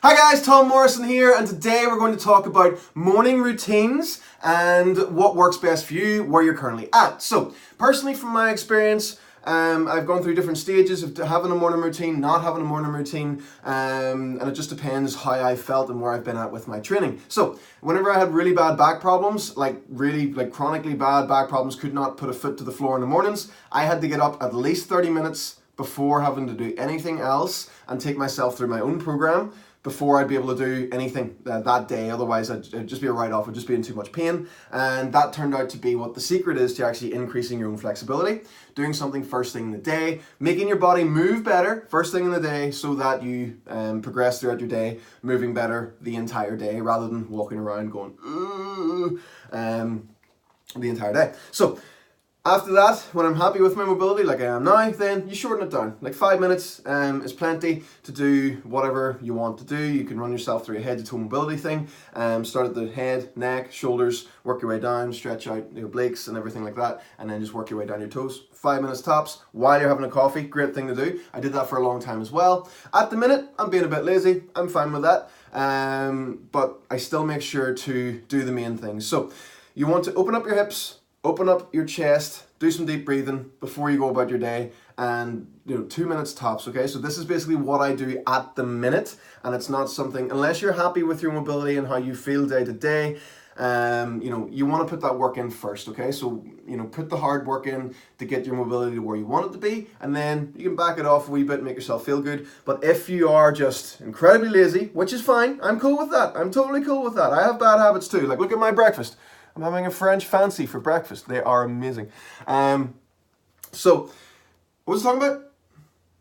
Hi guys, Tom Morrison here, and today we're going to talk about morning routines and what works best for you, where you're currently at. So, personally from my experience, I've gone through different stages of having a morning routine, not having a morning routine, and it just depends how I felt and where I've been at with my training. So, whenever I had really bad back problems, like chronically bad back problems, could not put a foot to the floor in the mornings, I had to get up at least 30 minutes before having to do anything else and take myself through my own program before I'd be able to do anything that day. Otherwise I'd just be a write-off, I'd just be in too much pain. And that turned out to be what the secret is to actually increasing your own flexibility. Doing something first thing in the day, making your body move better first thing in the day so that you progress throughout your day, moving better the entire day rather than walking around going the entire day. So after that, when I'm happy with my mobility, like I am now, then you shorten it down. Like 5 minutes is plenty to do whatever you want to do. You can run yourself through a head to toe mobility thing. Start at the head, neck, shoulders, work your way down, stretch out your obliques and everything like that, and then just work your way down your toes. 5 minutes tops while you're having a coffee. Great thing to do. I did that for a long time as well. At the minute, I'm being a bit lazy. I'm fine with that. But I still make sure to do the main things. So you want to open up your hips, open up your chest, do some deep breathing before you go about your day, and 2 minutes tops, okay? So this is basically what I do at the minute, and it's not something, unless you're happy with your mobility and how you feel day to day, you want to put that work in first, okay? So, put the hard work in to get your mobility to where you want it to be, and then you can back it off a wee bit, make yourself feel good. But if you are just incredibly lazy, which is fine, I'm cool with that. I'm totally cool with that. I have bad habits too. Like, look at my breakfast. I'm having a French fancy for breakfast. They are amazing. So, what was I talking about?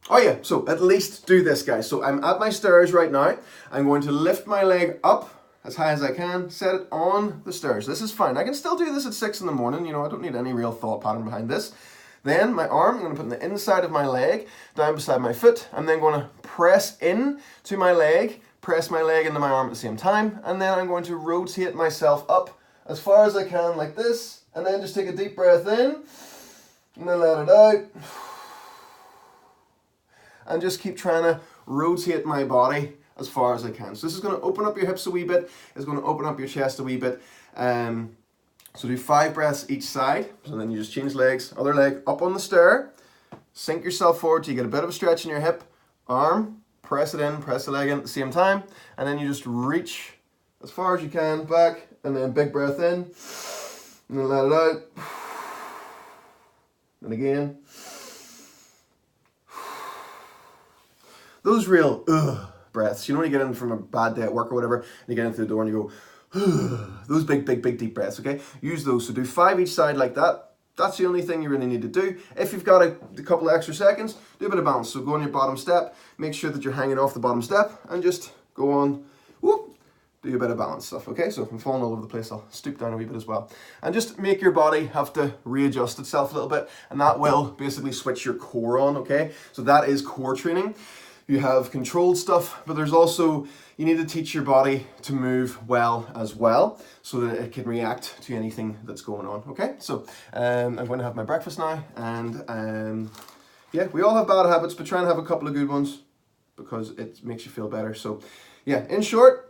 Oh yeah, so at least do this, guys. So I'm at my stairs right now. I'm going to lift my leg up as high as I can, set it on the stairs. This is fine. I can still do this at 6 in the morning. I don't need any real thought pattern behind this. Then my arm, I'm going to put on the inside of my leg, down beside my foot. I'm then going to press in to my leg, press my leg into my arm at the same time, and then I'm going to rotate myself up as far as I can like this, and then just take a deep breath in, and then let it out. And just keep trying to rotate my body as far as I can. So this is going to open up your hips a wee bit, it's going to open up your chest a wee bit. So do 5 breaths each side, so then you just change legs, other leg up on the stair, sink yourself forward till you get a bit of a stretch in your hip, arm, press it in, press the leg in at the same time, and then you just reach as far as you can back, and then big breath in, and then let it out, and again. Those real breaths, when you get in from a bad day at work or whatever, and you get in through the door and you go, those big deep breaths, okay? Use those, so do 5 each side like that. That's the only thing you really need to do. If you've got a couple of extra seconds, do a bit of balance. So go on your bottom step, make sure that you're hanging off the bottom step, and just go on, whoop, do a bit of balance stuff, okay? So if I'm falling all over the place, I'll stoop down a wee bit as well. And just make your body have to readjust itself a little bit, and that will basically switch your core on, okay? So that is core training. You have controlled stuff, but there's also, you need to teach your body to move well as well, so that it can react to anything that's going on, okay? So I'm going to have my breakfast now, and yeah, we all have bad habits, but try and have a couple of good ones, because it makes you feel better. So yeah, in short,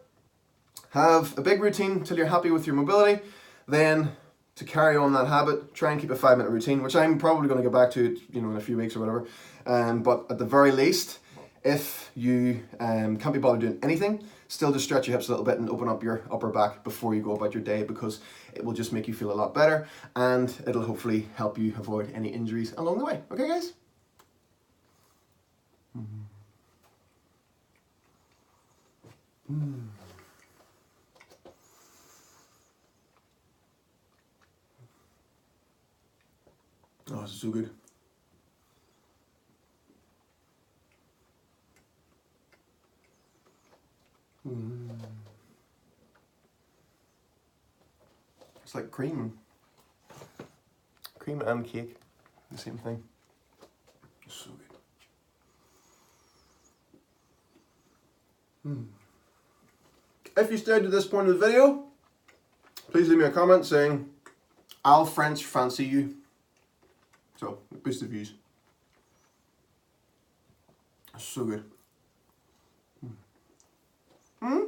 have a big routine till you're happy with your mobility. Then to carry on that habit, try and keep a 5-minute routine, which I'm probably going to get back to, in a few weeks or whatever. But at the very least, if you can't be bothered doing anything, still just stretch your hips a little bit and open up your upper back before you go about your day, because it will just make you feel a lot better, and it'll hopefully help you avoid any injuries along the way. Okay, guys? Oh, this is so good. It's like cream and cake, the same thing. It's so good. If you stayed to this point of the video, please leave me a comment saying, "I'll French fancy you." So, boost the views. It's so good. Hmm?